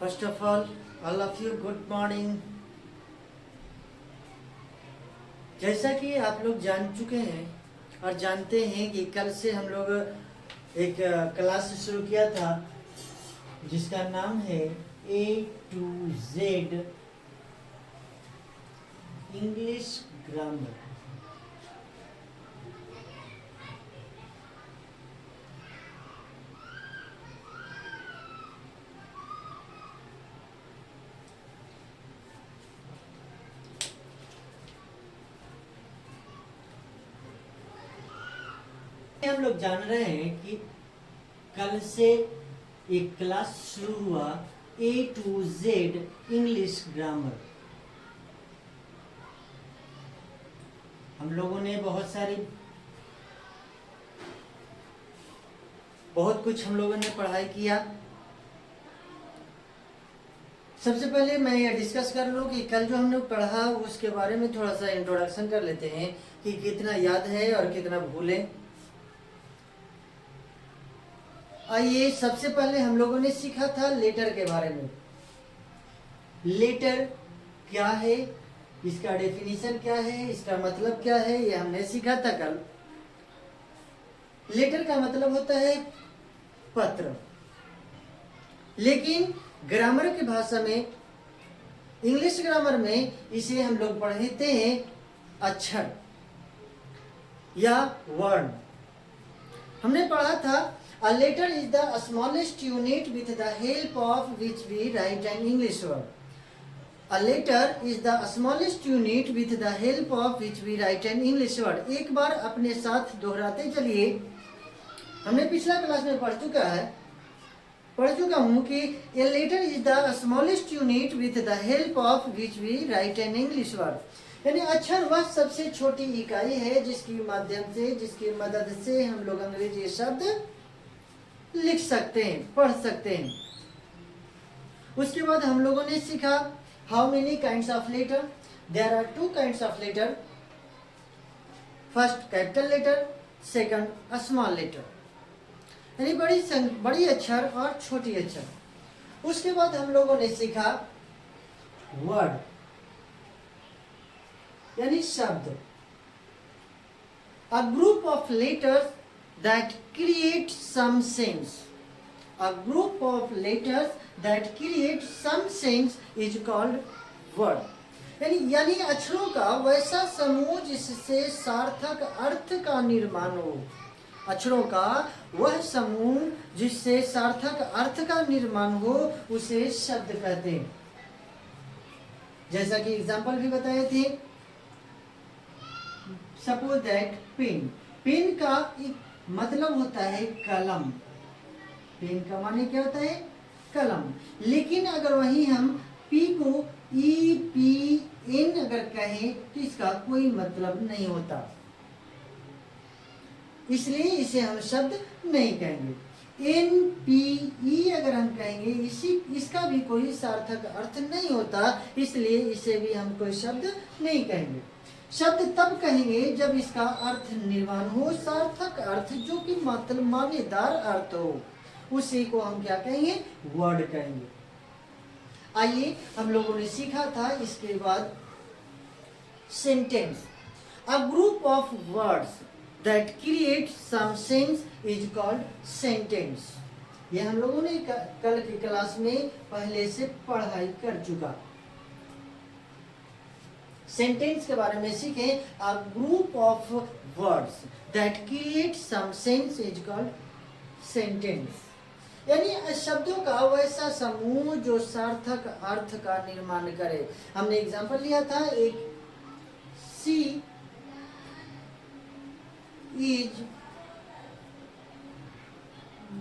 First of all of you, good morning. जैसा कि आप लोग जान चुके हैं और जानते हैं कि कल से हम लोग एक क्लास शुरू किया था जिसका नाम है A to Z English grammar. हम लोग जान रहे हैं कि कल से एक क्लास शुरू हुआ A to Z English grammar. हम लोगों ने बहुत कुछ हम लोगों ने पढ़ाई किया। सबसे पहले मैं ये डिस्कस कर लूँ कि कल जो हमने पढ़ा उसके बारे में थोड़ा सा इंट्रोडक्शन कर लेते हैं कि कितना याद है और कितना भूले। आइए, सबसे पहले हम लोगों ने सीखा था लेटर के बारे में। लेटर क्या है, इसका डेफिनेशन क्या है, इसका मतलब क्या है, ये हमने सीखा था कल। लेटर का मतलब होता है पत्र, लेकिन ग्रामर की भाषा में, इंग्लिश ग्रामर में इसे हम लोग पढ़ते हैं अक्षर या वर्ण। हमने पढ़ा था A letter is the smallest unit with the help of which we write an English word. A letter is the smallest unit with the help of which we write an English word. एक बार अपने साथ दोहराते चलिए। हमने पिछला class में पढ़ चुका हूँ कि a letter is the smallest unit with the help of which we write an English word. यानी अक्षर वह सबसे छोटी इकाई है जिसकी मदद से हम लोग अंग्रेजी शब्द लिख सकते हैं, पढ़ सकते हैं। उसके बाद हम लोगों ने सीखा how many kinds of letter. There are 2 kinds of letter. First capital letter, second small letter, यानी बड़ी अक्षर और छोटी अक्षर। उसके बाद हम लोगों ने सीखा वर्ड यानी शब्द। अ group of letters that create some sense. A group of letters that create some sense is called word. यानी अक्षरों का वैसा समूह जिससे सार्थक अर्थ का निर्माण हो। अक्षरों का वह समूह जिससे सार्थक अर्थ का निर्माण हो उसे शब्द कहते हैं। जैसा कि एग्जाम्पल भी बताए थे, सपोज दैट पेन का एक मतलब होता है कलम। पेन का माने क्या होता है? कलम। लेकिन अगर वहीं हम पी को EPN अगर कहें तो इसका कोई मतलब नहीं होता, इसलिए इसे हम शब्द नहीं कहेंगे। NPE अगर हम कहेंगे इसका भी कोई सार्थक अर्थ नहीं होता, इसलिए इसे भी हम कोई शब्द नहीं कहेंगे। शब्द तब कहेंगे जब इसका अर्थ निर्माण हो, सार्थक अर्थ जो कि मतलब मानेदार अर्थ हो, उसी को हम क्या कहेंगे? वर्ड कहेंगे। आइए, हम लोगों ने सीखा था इसके बाद sentence. A group of words that create some sense is called sentence. ये हम लोगों ने कल की क्लास में पहले से पढ़ाई कर चुका। सेंटेंस के बारे में सीखे। A group of words that create some sense is called sentence, यानी शब्दों का वैसा समूह जो सार्थक अर्थ का निर्माण करे। हमने एग्जांपल लिया था, एक सी इज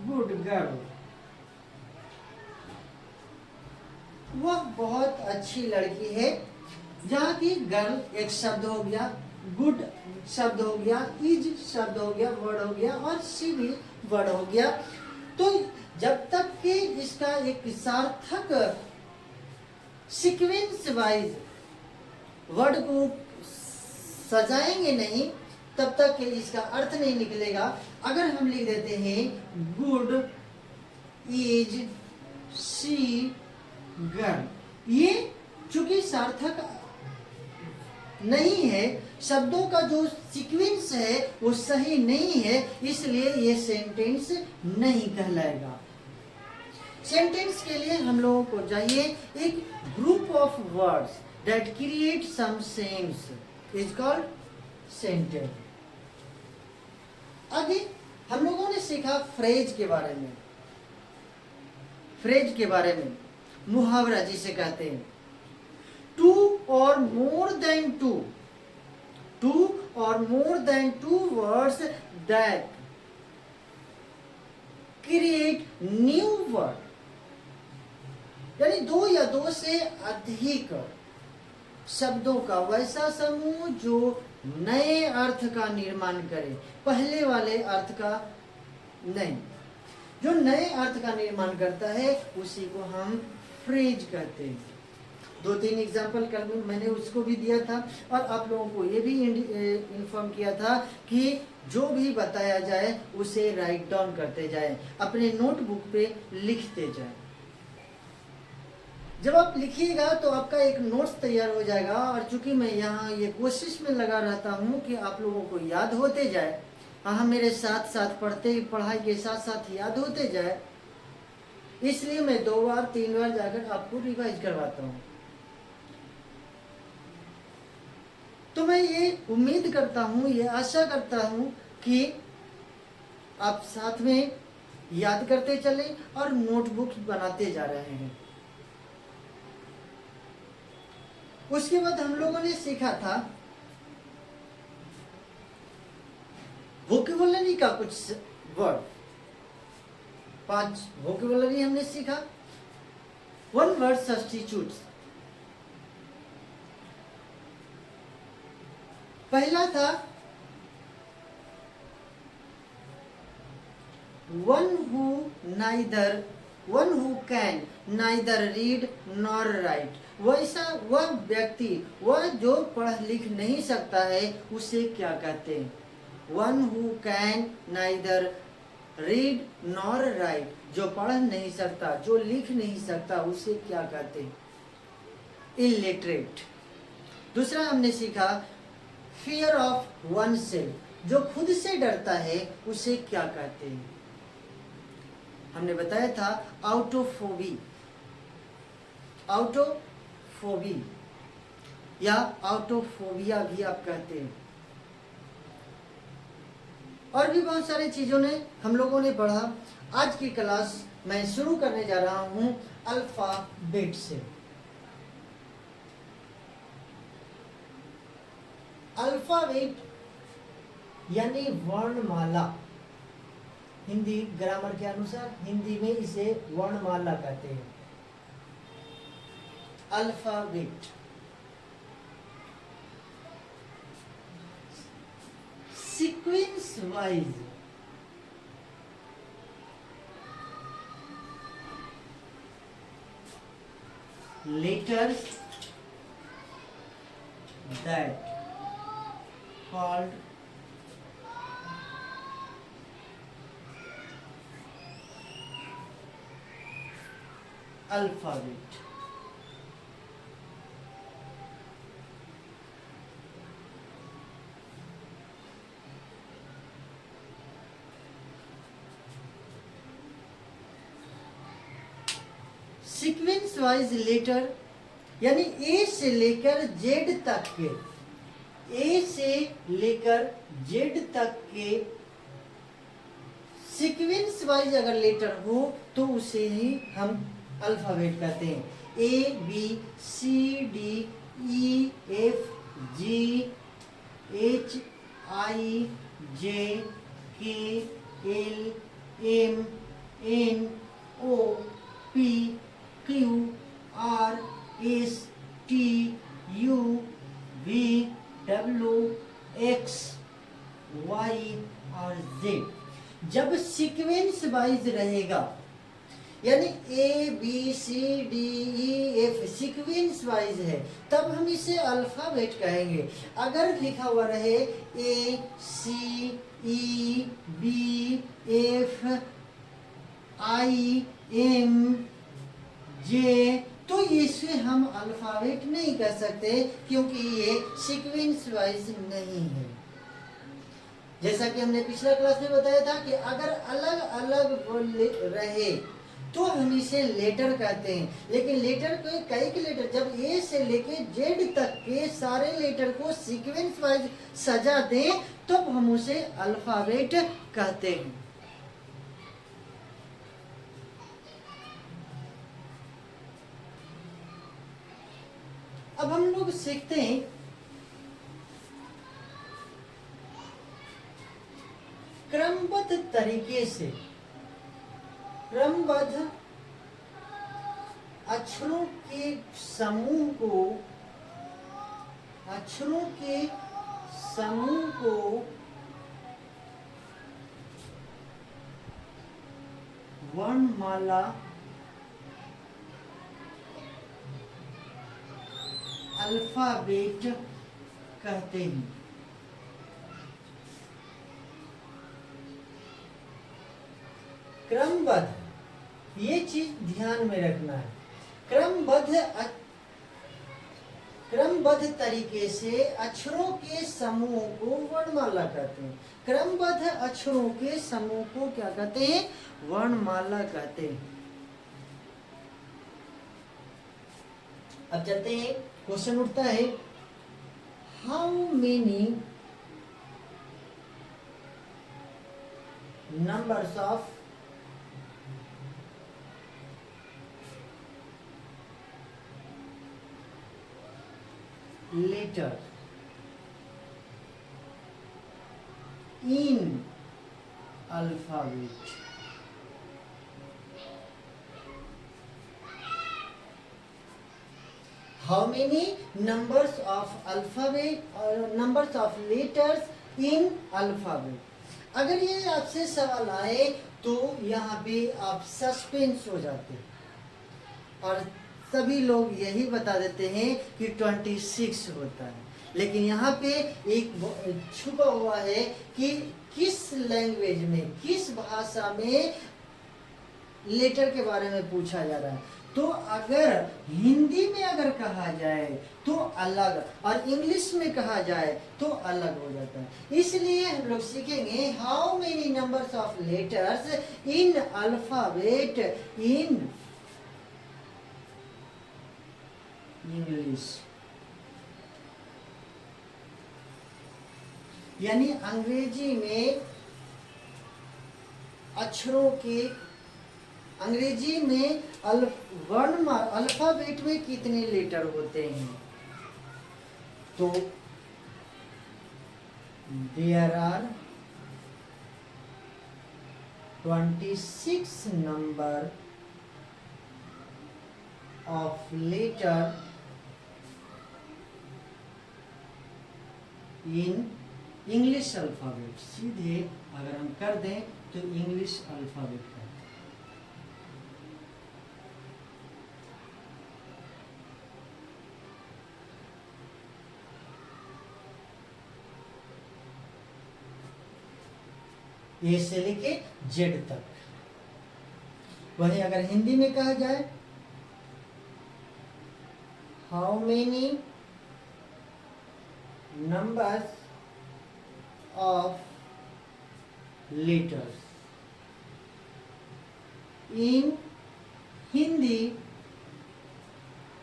गुड गर्ल, वह बहुत अच्छी लड़की है। जहाँ की गर्ल एक शब्द हो गया, गुड शब्द हो गया, इज शब्द हो गया, वर्ड हो गया, और सी भी वर्ड हो गया। तो जब तक कि इसका एक सार्थक सीक्वेंस वाइज वर्ड को सजाएंगे नहीं, तब तक इसका अर्थ नहीं निकलेगा। अगर हम लिख देते हैं गुड इज सी गर्ल। ये चूंकि सार्थक नहीं है, शब्दों का जो सीक्वेंस है वो सही नहीं है, इसलिए ये सेंटेंस नहीं कहलाएगा। सेंटेंस के लिए हम लोगों को चाहिए एक group of words that create some sense is called sentence. आगे हम लोगों ने सीखा फ्रेज के बारे में। फ्रेज के बारे में मुहावरा जिसे कहते हैं, टू और मोर देन टू, टू और more than two words that create new word, यानी दो या दो से अधिक शब्दों का वैसा समूह जो नए अर्थ का निर्माण करे, पहले वाले अर्थ का नहीं, जो नए अर्थ का निर्माण करता है उसी को हम फ्रेज कहते हैं। 2-3 एग्जाम्पल कल मैंने उसको भी दिया था और आप लोगों को ये भी इन्फॉर्म किया था कि जो भी बताया जाए उसे राइट डाउन करते जाए, अपने नोटबुक पे लिखते जाए। जब आप लिखिएगा तो आपका एक नोट्स तैयार हो जाएगा, और चूंकि मैं यहाँ ये कोशिश में लगा रहता हूँ कि आप लोगों को याद होते जाए, हाँ मेरे साथ साथ पढ़ाई के साथ साथ याद होते जाए, इसलिए मैं 2 बार 3 बार जाकर आपको रिवाइज करवाता हूँ। तो मैं ये उम्मीद करता हूँ, ये आशा करता हूँ कि आप साथ में याद करते चले और नोटबुक बनाते जा रहे हैं। उसके बाद हम लोगों ने सीखा था वोकेबुलरी का कुछ वर्ड, 5 वोकेबुलरी हमने सीखा। 1 वर्ड सब्स्टिट्यूट्स। पहला था one who can neither read nor write। वैसा वह व्यक्ति, वह जो पढ़ लिख नहीं सकता है, उसे क्या कहते हैं? One who can neither read nor write, जो पढ़ नहीं सकता, जो लिख नहीं सकता, उसे क्या कहते हैं? Illiterate। दूसरा हमने सीखा fear of oneself, जो खुद से डरता है उसे क्या कहते हैं? हमने बताया था आउटोफोबी, आउटोफोबी या आउटोफोबिया भी आप कहते हैं। और भी बहुत सारी चीजों ने हम लोगों ने पढ़ा। आज की क्लास मैं शुरू करने जा रहा हूं अल्फाबेट से। अल्फाबेट यानी वर्णमाला, हिंदी ग्रामर के अनुसार हिंदी में इसे वर्णमाला कहते हैं। Alphabet sequence wise letters that called alphabet। Sequence wise letter यानी ए से लेकर जेड तक के, ए से लेकर जेड तक के सीक्वेंस वाइज अगर लेटर हो तो उसे ही हम अल्फाबेट कहते हैं। A B C D E F G H I J K L M N O P Q R S T U V W X Y और जेड। जब सीक्वेंस वाइज रहेगा यानी A B C D E F sequence wise है, तब हम इसे alphabet कहेंगे। अगर लिखा हुआ रहे A C E B F I M J, तो इसे हम अल्फाबेट नहीं कह सकते क्योंकि ये सीक्वेंस वाइज नहीं है। जैसा कि हमने पिछला क्लास में बताया था कि अगर अलग अलग रहे तो हम इसे लेटर कहते हैं, लेकिन लेटर को कई के लेटर जब ए से लेके जेड तक के सारे लेटर को सीक्वेंस वाइज सजा दें तो हम उसे अल्फाबेट कहते हैं। अब हम लोग सीखते हैं क्रमबद्ध तरीके से क्रमबद्ध अक्षरों के समूह को वर्णमाला अल्फाबेट कहते हैं। क्रमबद्ध, ये चीज ध्यान में रखना है। क्रमबद्ध तरीके से अक्षरों के समूह को वर्णमाला कहते हैं। क्रमबद्ध अक्षरों के समूह को क्या कहते हैं? वर्णमाला कहते हैं। अब चलते हैं, क्वेश्चन उठता है, how many numbers of letter in alphabet? How many numbers of alphabet or numbers of letters in alphabet? अगर ये आपसे सवाल आए तो यहाँ पे आप सस्पेंस हो जाते हैं और सभी लोग यही बता देते हैं कि 26 होता है, लेकिन यहाँ पे एक छुपा हुआ है कि किस लैंग्वेज में, किस भाषा में लेटर के बारे में पूछा जा रहा है। तो अगर हिंदी में अगर कहा जाए तो अलग और इंग्लिश में कहा जाए तो अलग हो जाता है। इसलिए हम लोग सीखेंगे how many numbers of letters in alphabet in English, यानी अंग्रेजी में अक्षरों के, अंग्रेजी में अल्फाबेट में कितने लेटर होते हैं? तो there are 26 number of letter in English alphabet. सीधे अगर हम कर दें तो इंग्लिश अल्फाबेट का ए से लेके जेड तक। वहीं अगर हिंदी में कहा जाए how many numbers of letters in Hindi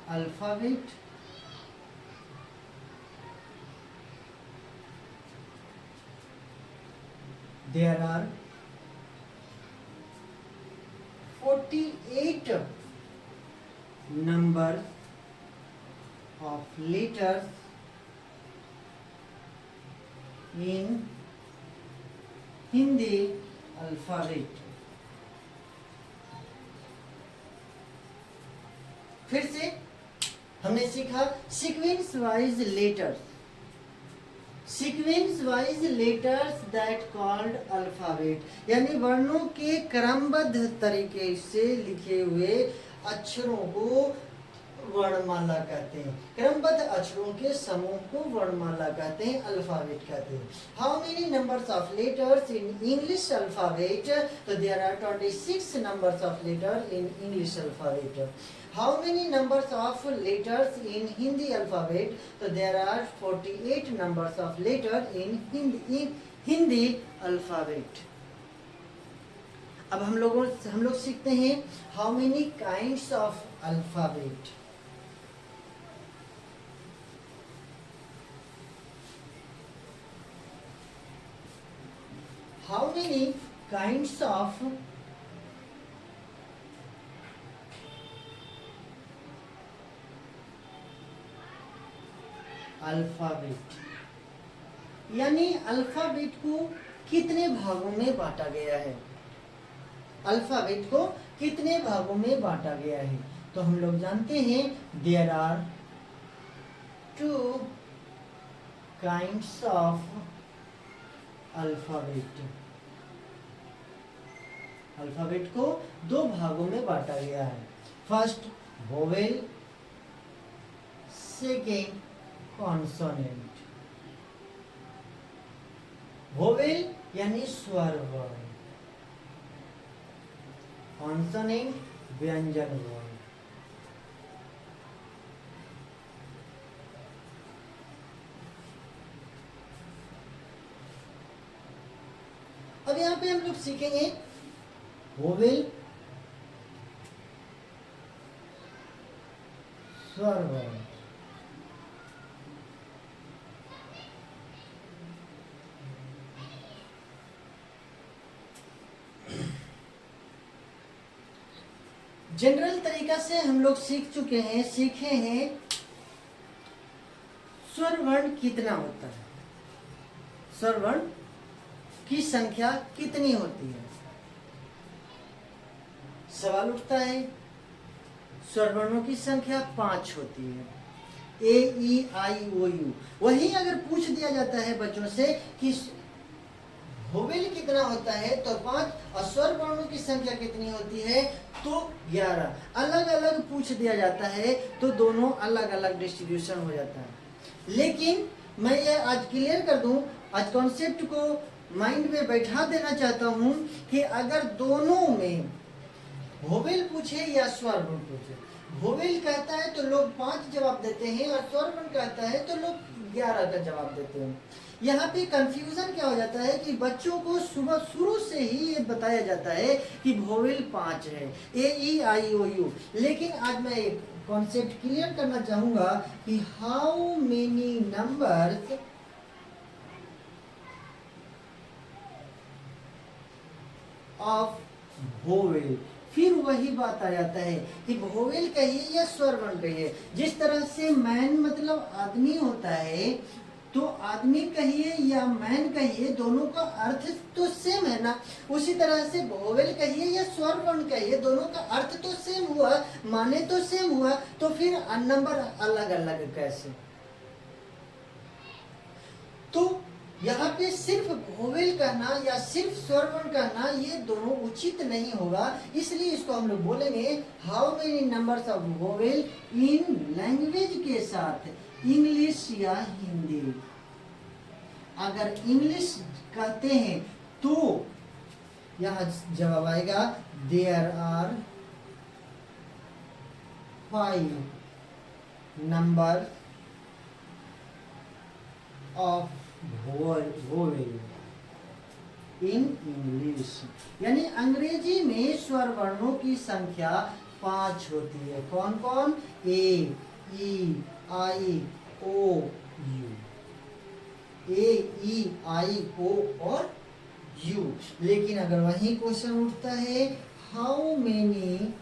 alphabet? There are 48 numbers of letters in Hindi alphabet। फिर से हमने सीखा sequence wise letters, sequence wise letters that called alphabet, यानी वर्णों के क्रमबद्ध तरीके से लिखे हुए अक्षरों को वर्णमाला कहते हैं। क्रमबद्ध अक्षरों के समूह को वर्णमाला कहते हैं, अल्फाबेट कहते हैं। How many numbers of letters in English alphabet? तो there are 26 numbers of letter in English alphabet. How many numbers of letters in Hindi alphabet? तो there are 48 numbers of letter in Hindi alphabet. अब हम लोग सीखते हैं how many kinds of alphabet. How many kinds of alphabet, यानी alphabet को कितने भागों में बांटा गया है। अल्फाबेट को कितने भागों में बांटा गया है? तो हम लोग जानते हैं there are 2 kinds of alphabet. Alphabet को 2 भागों में बांटा गया है। First vowel, second consonant. Vowel यानी स्वर वर्ण, कॉन्सोनेंट व्यंजन वर्ण। अब यहाँ पे हम लोग सीखेंगे वोवेल स्वर वर्ण। जनरल तरीका से हम लोग सीखे हैं स्वर वर्ण कितना होता है, स्वर वर्ण की संख्या कितनी होती है। सवाल उठता है, स्वर वर्णों की संख्या 5 होती है, ए ई आई ओ यू। वही अगर पूछ दिया जाता है बच्चों से कि वोवेल कितना होता है तो 5, और स्वर वर्णों की संख्या कितनी होती है तो 11। अलग अलग पूछ दिया जाता है तो दोनों अलग अलग डिस्ट्रीब्यूशन हो जाता है। लेकिन मैं ये आज क्लियर कर दूं, आज कॉन्सेप्ट को माइंड में बैठा देना चाहता हूं कि अगर दोनों में वोवेल पूछे या स्वर वर्ण पूछे, वोवेल कहता है तो लोग 5 जवाब देते हैं और स्वर वर्ण कहता है तो लोग 11 का जवाब देते हैं। यहाँ पे कंफ्यूजन क्या हो जाता है कि बच्चों को सुबह शुरू से ही ये बताया जाता है कि वोवेल 5 है, ए ई आई ओ यू। लेकिन आज मैं एक कॉन्सेप्ट क्लियर करना चाहूंगा कि how many numbers of vowel. फिर वही बात आ जाता है कि वोवेल कहिए या स्वर वर्ण कहिए। जिस तरह से मैन मतलब आदमी होता है तो आदमी कहिए या मैन कहिए, दोनों का अर्थ तो सेम है ना। उसी तरह से वोवेल कहिए या स्वर वर्ण कहिए, दोनों का अर्थ तो सेम हुआ, माने तो सेम हुआ, तो फिर नंबर अलग अलग कैसे? तो यहाँ पे सिर्फ वोवेल कहना या सिर्फ स्वर वर्ण कहना ये दोनों उचित नहीं होगा। इसलिए इसको हम लोग बोलेंगे how many numbers of vowel in language के साथ, इंग्लिश या हिंदी। अगर इंग्लिश कहते हैं तो यहाँ जवाब आएगा there are 5 number of vowel in English. यानी अंग्रेजी में स्वर वर्णों की संख्या 5 होती है। कौन कौन? ए ई आई ओ यू, ए ई आई ओ और यू। लेकिन अगर वही क्वेश्चन उठता है how many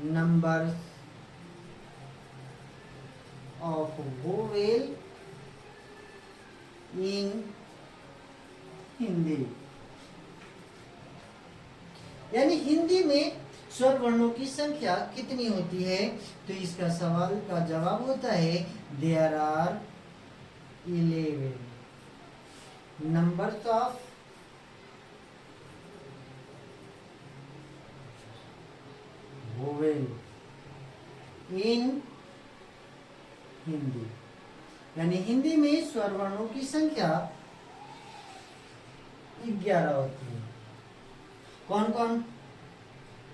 number of vowel in Hindi, यानी हिंदी में स्वर वर्णों की संख्या कितनी होती है, तो इसका सवाल का जवाब होता है देयर आर 11 नंबर्स ऑफ इन हिंदी, यानी हिंदी में स्वर वर्णों की संख्या 11 होती है। कौन कौन?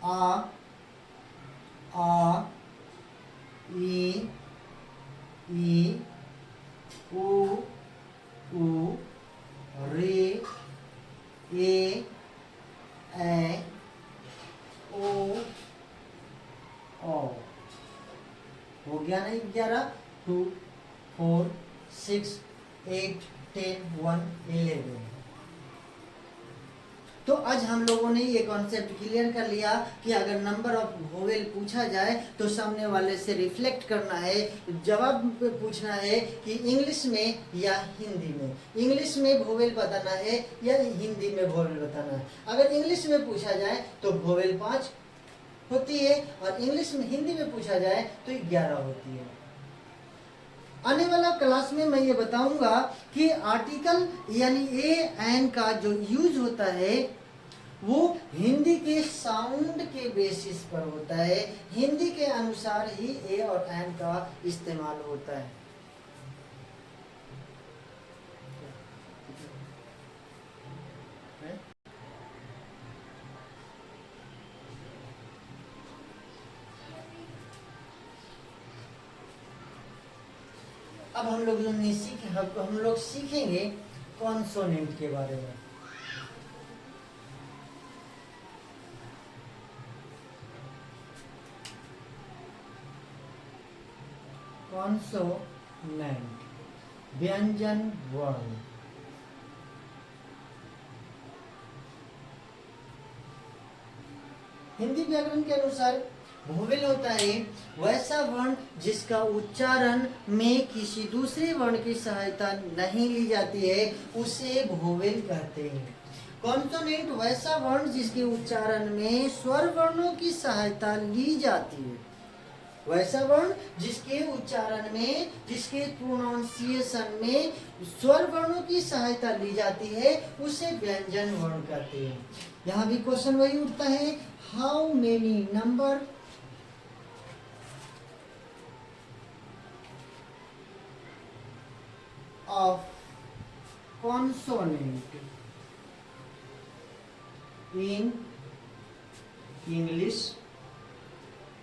आ, ई, उ, रे, ए, ओ, औ। हो गया ना 11? 2, 4, 6, 8, 10, 1, 11। तो आज हम लोगों ने ये कॉन्सेप्ट क्लियर कर लिया कि अगर नंबर ऑफ वोवेल पूछा जाए तो सामने वाले से रिफ्लेक्ट करना है, जवाब पूछना है कि इंग्लिश में या हिंदी में। इंग्लिश में वोवेल बताना है या हिंदी में वोवेल बताना है। अगर इंग्लिश में पूछा जाए तो वोवेल 5 होती है और इंग्लिश में हिंदी में पूछा जाए तो 11 होती है। आने वाला क्लास में मैं ये बताऊंगा कि आर्टिकल यानी ए एन का जो यूज होता है वो हिंदी के साउंड के बेसिस पर होता है। हिंदी के अनुसार ही ए और एन का इस्तेमाल होता है। अब हम लोग हम लोग सीखेंगे कॉन्सोनेंट के बारे में। कॉन्सोनेंट व्यंजन वर्ण। हिंदी व्याकरण के अनुसार वोवेल होता है वैसा वर्ण जिसका उच्चारण में किसी दूसरे वर्ण की सहायता नहीं ली जाती है, उसे वोवेल कहते हैं। कॉन्सोनेंट वैसा वर्ण जिसके उच्चारण में स्वर वर्णों की सहायता ली जाती है। वैसा वर्ण जिसके उच्चारण में, जिसके प्रोनाउंसिएशन में स्वर वर्णों की सहायता ली जाती है, उसे व्यंजन वर्ण कहते हैं। यहाँ भी क्वेश्चन वही उठता है, how many number of consonant in English।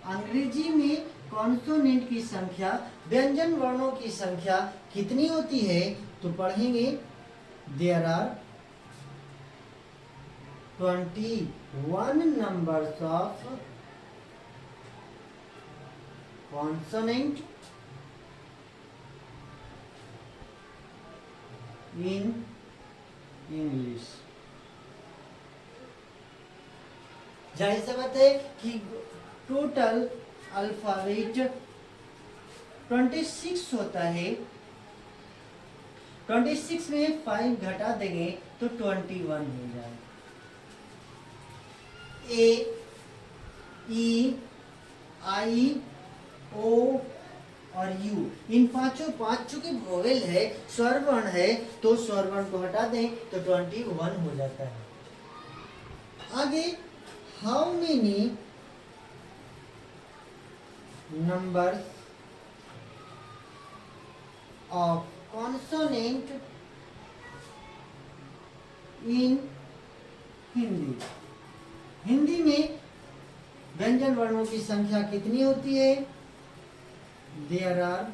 अंग्रेजी में कॉन्सोनेंट की संख्या, व्यंजन वर्णों की संख्या कितनी होती है? तो पढ़ेंगे there are 21 numbers of consonant in English. जाहिर सी बात है कि टोटल अल्फाबेट 26 होता है। 26 में 5 घटा देंगे तो 21 हो जाए। ए, ई, आई, ओ और यू, इन पांच चूंकि वोवेल है, स्वर वर्ण है, तो स्वर वर्ण को हटा दें तो 21 हो जाता है। आगे how many numbers of consonant in Hindi. Hindi में व्यंजन वर्णों की संख्या कितनी होती है? There are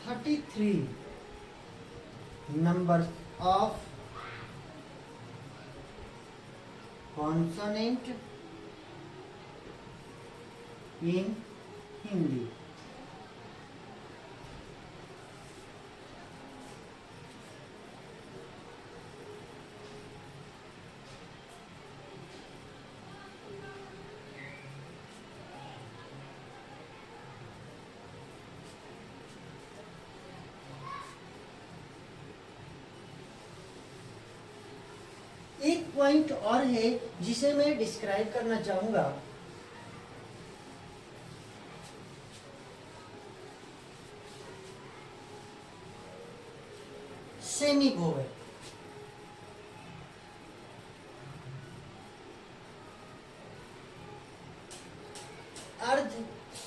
33 numbers of consonant in Hindi। एक पॉइंट और है जिसे मैं डिस्क्राइब करना चाहूंगा। Semi vowel.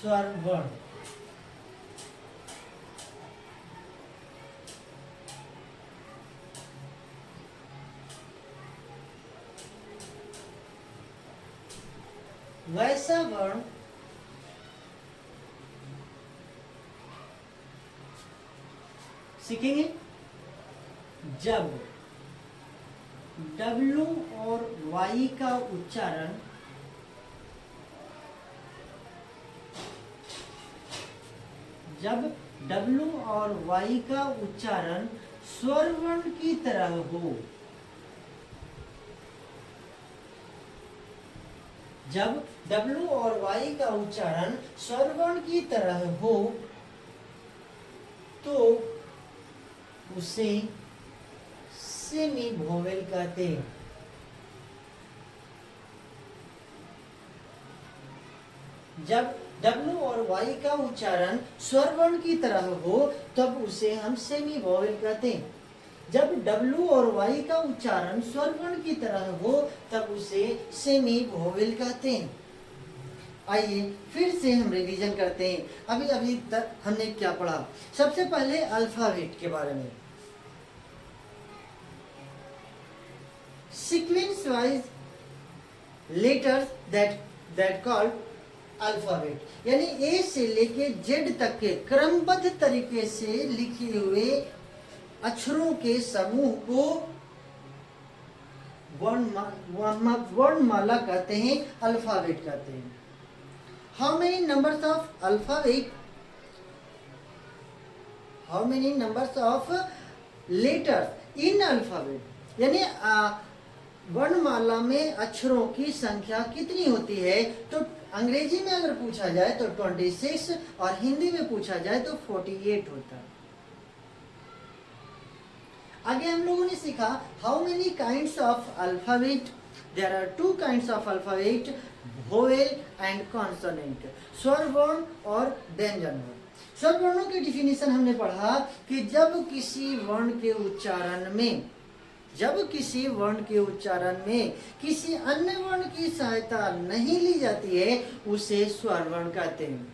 स्वर वर्ण। वैसा वर्ण सीखेंगे जब W और Y का उच्चारण W और Y का उच्चारण स्वर वर्ण की तरह हो। जब W और Y का उच्चारण स्वर वर्ण की तरह हो तो उसे सेमी वोवेल कहते हैं। जब W और Y का उच्चारण स्वर वर्ण की तरह हो तब उसे हम सेमी वोवेल कहते हैं। जब W और Y का उच्चारण स्वर वर्ण की तरह हो तब उसे सेमी वोवेल कहते हैं। आइए फिर से हम रिवीजन करते हैं। अभी अभी तक हमने क्या पढ़ा। सबसे पहले अल्फाबेट के बारे में। Sequence wise letters that called alphabet, यानी ए से लेके जेड तक के क्रमबद्ध तरीके से लिखे हुए अक्षरों के समूह को वर्णमाला कहते हैं, अल्फाबेट कहते हैं। How many numbers of alphabet, how many numbers of letters in alphabet, यानी वर्णमाला में अक्षरों की संख्या कितनी होती है। तो अंग्रेजी में अगर पूछा जाए तो 26 और हिंदी में पूछा जाए तो 48 होता है। आगे हम लोगों ने सीखा how many kinds of alphabet. There are 2 kinds of alphabet, vowel and consonant, स्वर वर्ण और व्यंजन वर्ण। स्वर वर्णों की डिफिनीशन हमने पढ़ा कि जब किसी वर्ण के उच्चारण में किसी अन्य वर्ण की सहायता नहीं ली जाती है उसे स्वर वर्ण कहते हैं।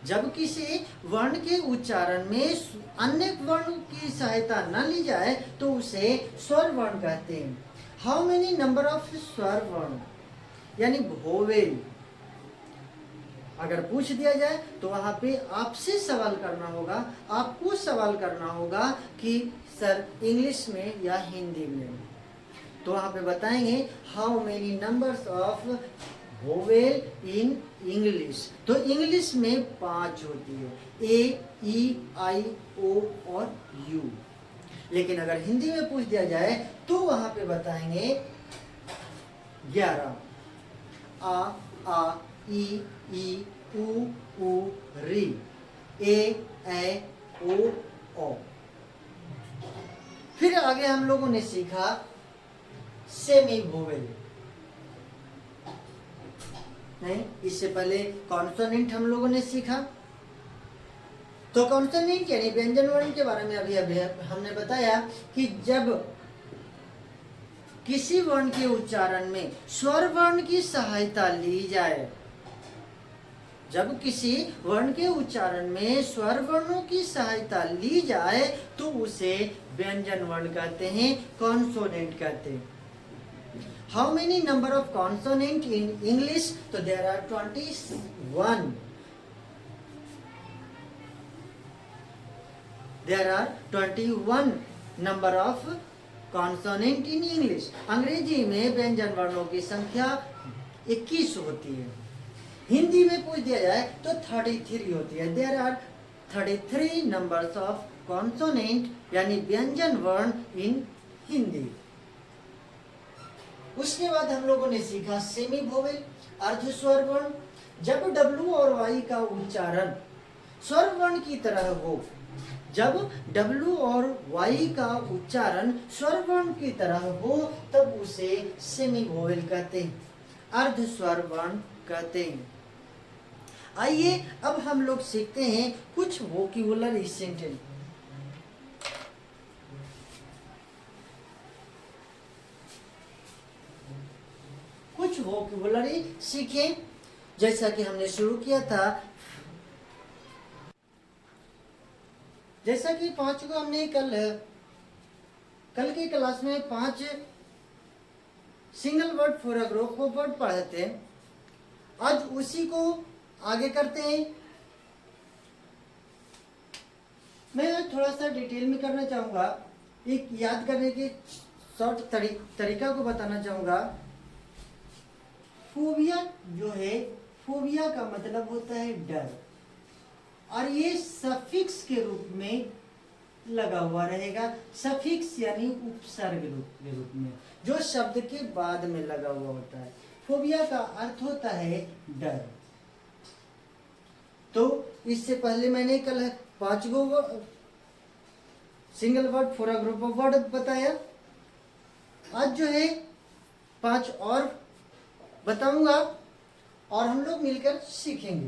जब किसी वर्ण के उच्चारण में अन्य वर्ण की सहायता न ली जाए तो उसे स्वर वर्ण कहते हैं। हाउ मेनी नंबर ऑफ स्वर वर्ण, यानी वोवेल अगर पूछ दिया जाए तो वहां पे आपसे सवाल करना होगा, आपको सवाल करना होगा कि सर इंग्लिश में या हिंदी में, तो वहां पे बताएंगे how many numbers of vowel in English. तो इंग्लिश में 5 होती है, ए, ई, आई, ओ और यू। लेकिन अगर हिंदी में पूछ दिया जाए तो वहां पे बताएंगे 11, आ, ई, उ, री, ए, ओ। फिर आगे हम लोगों ने सीखा सेमी वोवेल। नहीं, इससे पहले कॉन्सोनेंट हम लोगों ने सीखा। तो कॉन्सोनेंट यानी व्यंजन वर्ण के बारे में अभी हमने बताया कि जब किसी वर्ण के उच्चारण में स्वर वर्ण की सहायता ली जाए, जब किसी वर्ण के उच्चारण में स्वर वर्णों की सहायता ली जाए तो उसे व्यंजन वर्ण कहते हैं, कॉन्सोनेंट कहते हैं। How many number of consonant in English, तो there are 21। There are 21 number of consonant in English. Angrezi में व्यंजन वर्णों की संख्या 21 होती है। हिंदी में पूछ दिया जाए तो 33 होती है। There are 33 numbers of consonant यानी व्यंजन वर्ण इन हिंदी। उसके बाद हम लोगों ने सीखा सेमी वोवेल, अर्धस्वर वर्ण। जब W और Y का उच्चारण स्वर वर्ण की तरह हो, जब W और Y का उच्चारण स्वर वर्ण की तरह हो तब उसे सेमी वोवेल कहते हैं, अर्धस्वर वर्ण कहते हैं। आइए अब हम लोग सीखते हैं कुछ वोकैबुलरी सेंटेंस। कुछ वोकैबुलरी सीखें जैसा कि हमने शुरू किया था, जैसा कि 5 को हमने कल की क्लास में 5 single word for a group of word पढ़े थे। आज उसी को आगे करते हैं। मैं आज थोड़ा सा डिटेल में करना चाहूँगा, एक याद करने के शॉर्ट तरीका को बताना चाहूँगा। फोबिया जो है, फोबिया का मतलब होता है डर, और ये सफिक्स के रूप में लगा हुआ रहेगा। सफिक्स यानी उपसर्ग के रूप में, जो शब्द के बाद में लगा हुआ होता है। फोबिया का अर्थ होता है डर। तो इससे पहले मैंने कल 5 single word for a group of word बताया। आज जो है 5 और बताऊंगा और हम लोग मिलकर सीखेंगे।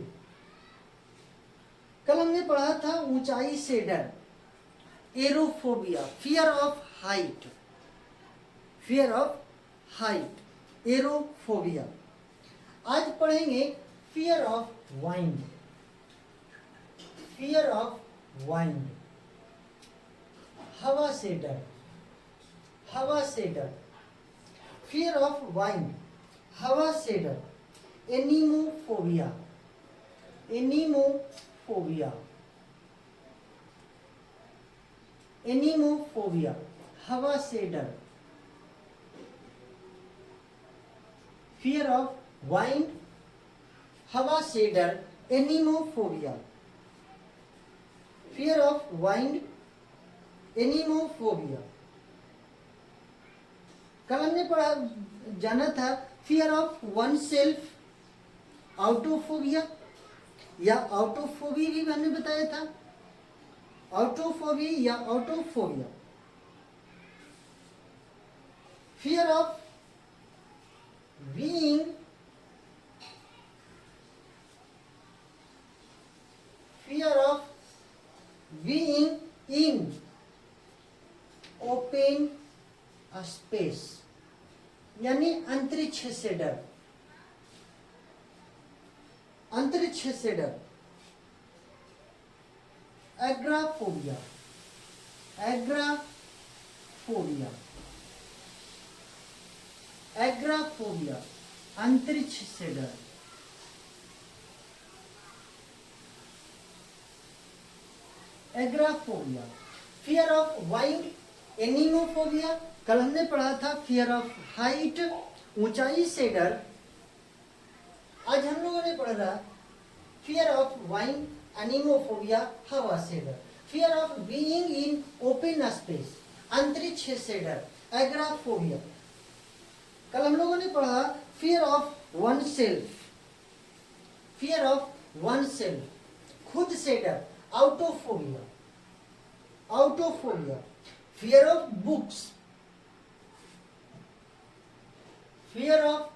कल हमने पढ़ा था ऊंचाई से डर, aerophobia, fear of height, fear of height, aerophobia. आज पढ़ेंगे fear of wind, fear of wind, हवा से डर, हवा से डर, फियर ऑफ वाइंड, हवा से डर, एनीमोफोबिया, एनीमोफोबिया, एनीमोफोबिया, हवा से डर, फियर ऑफ वाइंड, हवा से डर, anemophobia, fear of wind, anemophobia. कल हमने पढ़ा जाना था fear of oneself, autophobia या आउटोफोबी भी हमने बताया था, आउटोफोबी या autophobia. Fear of being, fear of being in open space, यानी अंतरिक्ष से डर, अंतरिक्ष से डर। एग्राफोबिया, एग्राफोबिया, एग्राफोबिया, अंतरिक्ष से डर। एग्राफोबिया, फियर ऑफ वाइंड, एनीमोफोबिया। कल हमने पढ़ा था फियर ऑफ हाइट, ऊंचाई से डर। आज हम लोगों ने पढ़ा फियर ऑफ वाइंड, एनीमोफोबिया, हवा से डर। Fear of being in open space, अंतरिक्ष से डर, एग्राफोबिया। कल हम लोगों ने पढ़ा fear of oneself, fear of oneself, खुद से डर, autophobia, autophobia. Fear of books, fear of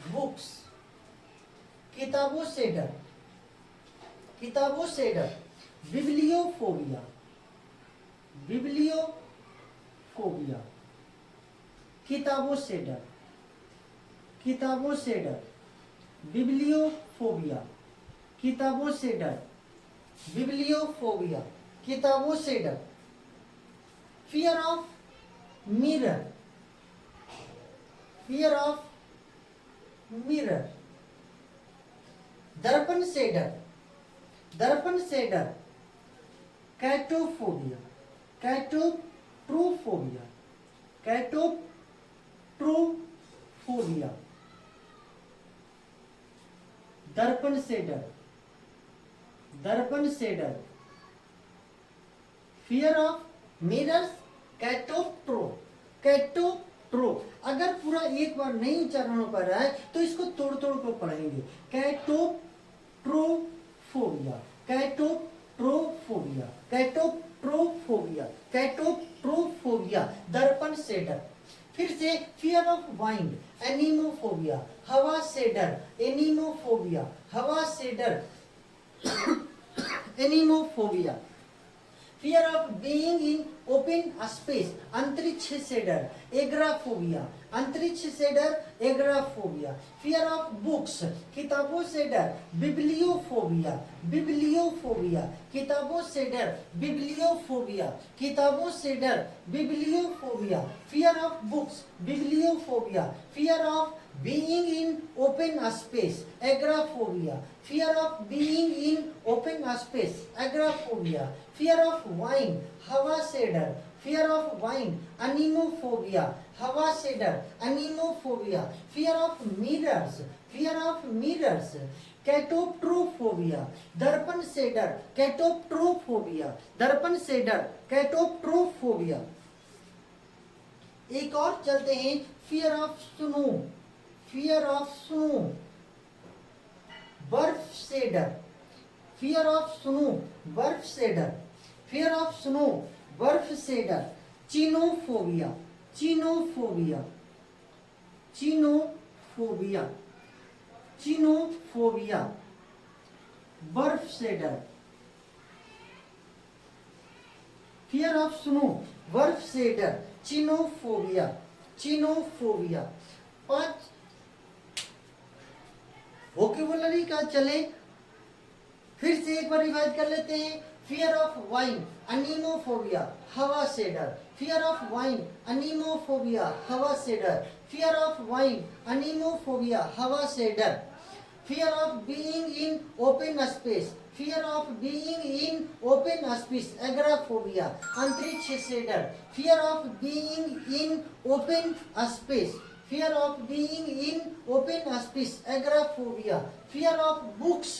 books, किताबों से डर, किताबों से डर। बिब्लियोफोबिया, बिब्लियोफोबिया, किताबों से डर, किताबों से डर। बिब्लियोफोबिया, किताबों से डर, बिब्लियोफोबिया, किताबों से डर। Fear of mirror, fear of mirror, दर्पण से डर, दर्पण से डर। कैटोफोबिया, कैटोट्रोफोबिया, कैटोट्रोफोबिया, दर्पण से डर, दर्पण से डर। फियर ऑफ मिरर्स, कैटोट्रो, कैटोट्रो। अगर पूरा एक बार नहीं उच्चारण हो पा रहा है तो इसको तोड़ तोड़ कर पढ़ेंगे। कैटोट्रोफोबिया, कैटोट्रोफोबिया, कैटोट्रोफोबिया, कैटोट्रोफोबिया, दर्पण से डर। फिर से फियर ऑफ वाइंड, एनीमोफोबिया, हवा से डर, एनीमोफोबिया, हवा से डर, anemophobia. Fear of being in open space, अंतरिक्ष से डर, एग्राफोबिया, अंतरिक्ष से डर एग्राफोबिया। फियर ऑफ बुक्स किताबों से डर बिब्लियोफोबिया। बिब्लियोफोबिया किताबों से डर बिब्लियोफोबिया। किताबों से डर bibliophobia. Fear of books bibliophobia. Fear of being in open space agoraphobia. Fear of being in open space agoraphobia. Fear of wine हवा से डर। Fear of wine anemophobia हवा से डर anemophobia. Fear of mirrors fear of mirrors कैटोप्ट्रोफोबिया दर्पण से डर कैटोप्ट्रोफोबिया। दर्पण से डर कैटोप्ट्रोफोबिया। एक और चलते हैं fear of snow. Fear of snow बर्फ से डर। फियर ऑफ स्नो बर्फ से डर। फियर ऑफ स्नो बर्फ से डर चिनोफोबिया। चिनोफोबिया चिनोफोबिया चिनोफोबिया बर्फ से डर। फियर ऑफ स्नो बर्फ से डर चिनोफोबिया। चिनोफोबिया। 5 वोकेबुलरी का चले फिर से एक बार रिवाइज कर लेते हैं। फियर ऑफ वाइन अनीमोफोबिया हवा से डर। फियर ऑफ वाइन अनीमोफोबिया हवा से डर। फियर ऑफ वाइन अनीमोफोबिया हवा से डर। Fear of being in open space. Fear of being in open space agoraphobia अंतरिक्ष से डर। Fear of being in open space. Fear of being in open space agoraphobia. Fear of books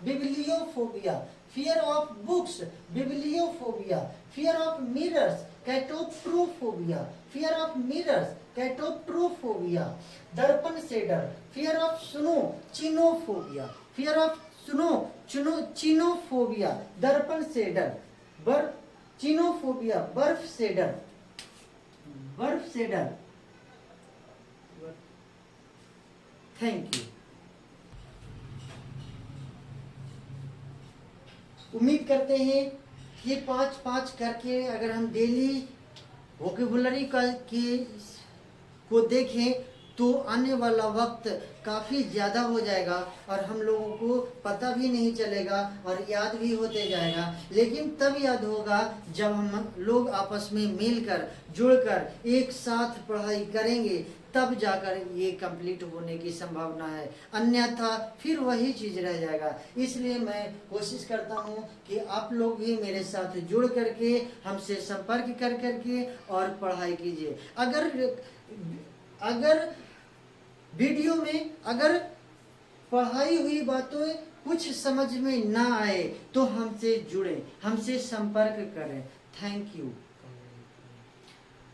bibliophobia. Fear of books bibliophobia. Fear of mirrors catoptrophobia. Fear of mirrors catoptrophobia. दर्पण से डर। Fear of snow chinophobia. Fear of snow chinophobia दर्पण से डर। बर्फ चिनोफोबिया बर्फ से डर। बर्फ से डर। Thank you. उम्मीद करते हैं ये 5 करके अगर हम डेली वोकेबुलरी को देखें तो आने वाला वक्त काफ़ी ज़्यादा हो जाएगा और हम लोगों को पता भी नहीं चलेगा और याद भी होते जाएगा। लेकिन तब याद होगा जब हम लोग आपस में मिलकर जुड़कर एक साथ पढ़ाई करेंगे, तब जाकर ये कंप्लीट होने की संभावना है, अन्यथा फिर वही चीज़ रह जाएगा। इसलिए मैं कोशिश करता हूँ कि आप लोग भी मेरे साथ जुड़ करके हमसे संपर्क कर करके और पढ़ाई कीजिए। अगर वीडियो में अगर पढ़ाई हुई बातें कुछ समझ में ना आए तो हमसे जुड़ें, हमसे संपर्क करें। Thank you.